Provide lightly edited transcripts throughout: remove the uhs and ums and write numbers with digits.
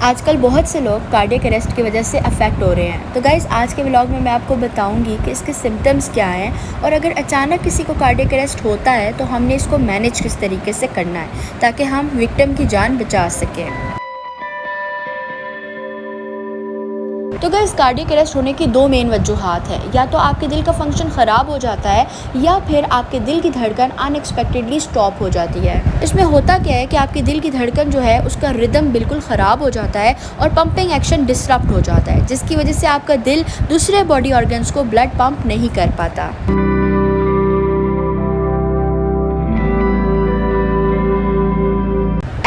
आजकल बहुत से लोग कार्डियक अरेस्ट की वजह से अफेक्ट हो रहे हैं। तो गाइज़ आज के व्लॉग में मैं आपको बताऊंगी कि इसके सिम्टम्स क्या हैं और अगर अचानक किसी को कार्डियक अरेस्ट होता है तो हमने इसको मैनेज किस तरीके से करना है ताकि हम विक्टिम की जान बचा सकें। तो गाइस कार्डियक अरेस्ट होने की दो मेन वजूहात है, या तो आपके दिल का फंक्शन ख़राब हो जाता है या फिर आपके दिल की धड़कन अनएक्सपेक्टेडली स्टॉप हो जाती है। इसमें होता क्या है कि आपके दिल की धड़कन जो है उसका रिदम बिल्कुल ख़राब हो जाता है और पंपिंग एक्शन डिसरप्ट हो जाता है, जिसकी वजह से आपका दिल दूसरे बॉडी ऑर्गन्स को ब्लड पंप नहीं कर पाता।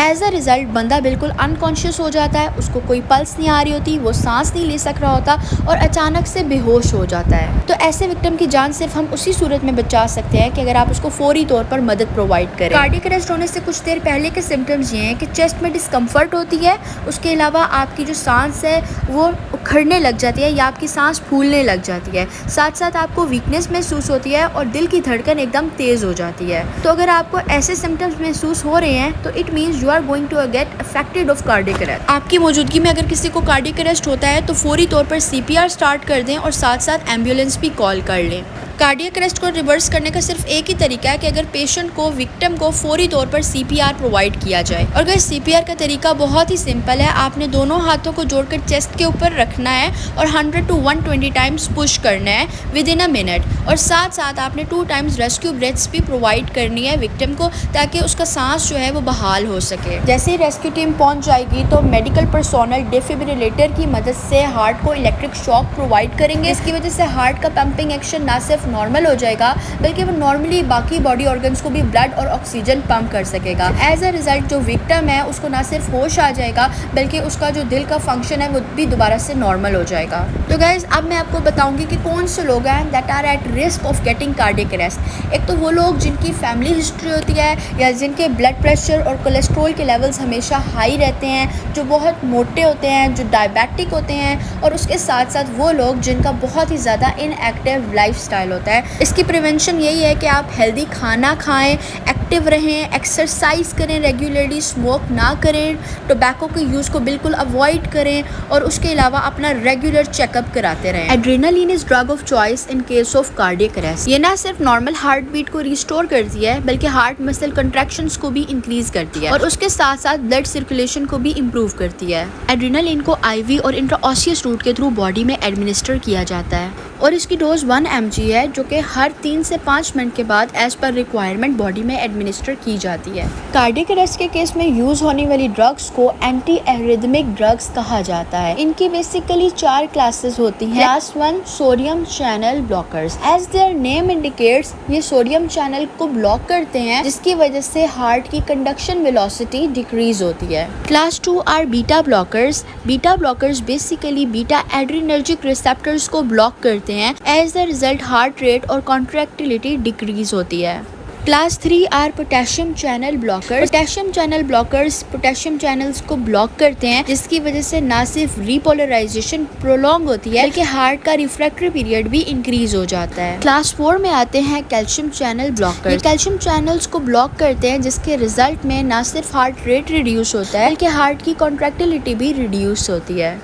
एज अ रिज़ल्ट बंदा बिल्कुल अनकॉन्शियस हो जाता है, उसको कोई पल्स नहीं आ रही होती, वो सांस नहीं ले सक रहा होता और अचानक से बेहोश हो जाता है। तो ऐसे विक्टिम की जान सिर्फ हम उसी सूरत में बचा सकते हैं कि अगर आप उसको फौरी तौर पर मदद प्रोवाइड करें। कार्डियक अरेस्ट होने से कुछ देर पहले के सिम्टम्स ये हैं कि चेस्ट में डिस्कम्फर्ट होती है, उसके अलावा आपकी जो सांस है वो उखड़ने लग जाती है या आपकी सांस फूलने लग जाती है, साथ साथ आपको वीकनेस महसूस होती है और दिल की धड़कन एकदम तेज़ हो जाती है। तो अगर आपको ऐसे सिम्टम्स महसूस हो रहे हैं तो it means you are going to get affected of cardiac arrest. आपकी मौजूदगी में अगर किसी को कार्डियक अरेस्ट होता है तो फौरी तौर पर CPR स्टार्ट कर दें और साथ साथ एम्बुलेंस भी कॉल कर लें। कार्डियक अरेस्ट को रिवर्स करने का सिर्फ एक ही तरीका है कि अगर पेशेंट को, विक्टिम को फौरी तौर पर CPR प्रोवाइड किया जाए। और अगर CPR का तरीका बहुत ही सिंपल है, आपने दोनों हाथों को जोड़कर चेस्ट के ऊपर रखना है और 100 to 120 टाइम्स पुश करना है विद इन अ मिनट, और साथ साथ आपने 2 टाइम्स रेस्क्यू ब्रेथ्स भी प्रोवाइड करनी है विक्टिम को ताकि उसका सांस जो है वो बहाल हो सके। जैसे ही रेस्क्यू टीम पहुंच जाएगी तो मेडिकल पर्सोनल डिफिब्रिलेटर की मदद से हार्ट को इलेक्ट्रिक शॉक प्रोवाइड करेंगे। इसकी वजह से हार्ट का पंपिंग एक्शन ना सिर्फ नॉर्मल हो जाएगा बल्कि वो नॉर्मली बाकी बॉडी ऑर्गन्स को भी ब्लड और ऑक्सीजन पंप कर सकेगा। एज अ रिजल्ट जो विक्टिम है उसको ना सिर्फ होश आ जाएगा बल्कि उसका जो दिल का फंक्शन है वो भी दोबारा से नॉर्मल हो जाएगा। तो गाइज अब मैं आपको बताऊंगी कि कौन से लोग हैं that are at risk of getting cardiac arrest. एक तो वो लोग जिनकी फैमिली हिस्ट्री होती है या जिनके ब्लड प्रेशर और कोलेस्ट्रॉल के लेवल्स हमेशा हाई रहते हैं, जो बहुत मोटे होते हैं, जो डायबिटिक होते हैं, और उसके साथ साथ वो लोग जिनका बहुत ही ज़्यादा इनएक्टिव लाइफस्टाइल होता है। इसकी प्रिवेंशन यही है कि आप हेल्दी खाना खाएं, एक्टिव रहें, एक्सरसाइज करें रेगुलरली, स्मोक ना करें, टोबैको के यूज़ को बिल्कुल अवॉइड करें और उसके अलावा अपना रेगुलर चेकअप कराते रहें। Adrenaline is drug of choice in case of cardiac arrest. ये ना सिर्फ नॉर्मल हार्ट बीट को रिस्टोर करती है बल्कि हार्ट मसल कंट्रैक्शंस को भी इंक्रीज करती है और उसके साथ साथ ब्लड सर्कुलेशन को भी इम्प्रूव करती है। एड्रेनालिन को IV और इंट्राऑसियस रूट के थ्रू बॉडी में एडमिनिस्टर किया जाता है और इसकी डोज 1 mg है जो कि हर 3 से 5 मिनट के बाद एज पर रिक्वायरमेंट बॉडी में एडमिनिस्टर की जाती है। कार्डियक अरेस्ट के केस में यूज होने वाली ड्रग्स को एंटी एरिथमिक ड्रग्स कहा जाता है। इनकी बेसिकली 4 क्लासेस होती हैं। Class 1 sodium channel blockers. As their name indicates ये सोडियम चैनल को ब्लॉक करते हैं जिसकी वजह से हार्ट की कंडक्शन वेलोसिटी डिक्रीज होती है। Class 2 are beta blockers. Beta blockers basically beta adrenergic receptors को ब्लॉक करते हैं। As the result heart rate और कॉन्ट्रैक्टिलिटी डिक्रीज होती है। Class 3 are potassium channel blockers. Potassium channel blockers potassium channels को block करते हैं जिसकी वजह से ना सिर्फ रीपोलराइजेशन प्रोलॉन्ग होती है बल्कि हार्ट का रिफ्रैक्टरी पीरियड भी इंक्रीज हो जाता है। क्लास 4 में आते हैं कैल्शियम चैनल ब्लॉकर्स। ये कैल्शियम चैनल्स को ब्लॉक करते हैं जिसके रिजल्ट में ना सिर्फ हार्ट रेट रिड्यूस होता है बल्कि हार्ट की कॉन्ट्रैक्टिलिटी भी रिड्यूस होती है।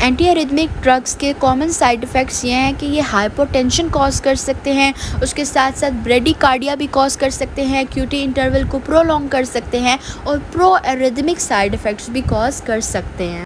एंटी एरिथमिक ड्रग्स के कॉमन साइड इफ़ेक्ट्स ये हैं कि ये हाइपोटेंशन कॉज कर सकते हैं, उसके साथ साथ ब्रेडिकार्डिया भी कॉज कर सकते हैं, QT इंटरवल को प्रोलॉन्ग कर सकते हैं और प्रो एरिथमिक साइड इफ़ेक्ट्स भी कॉज कर सकते हैं।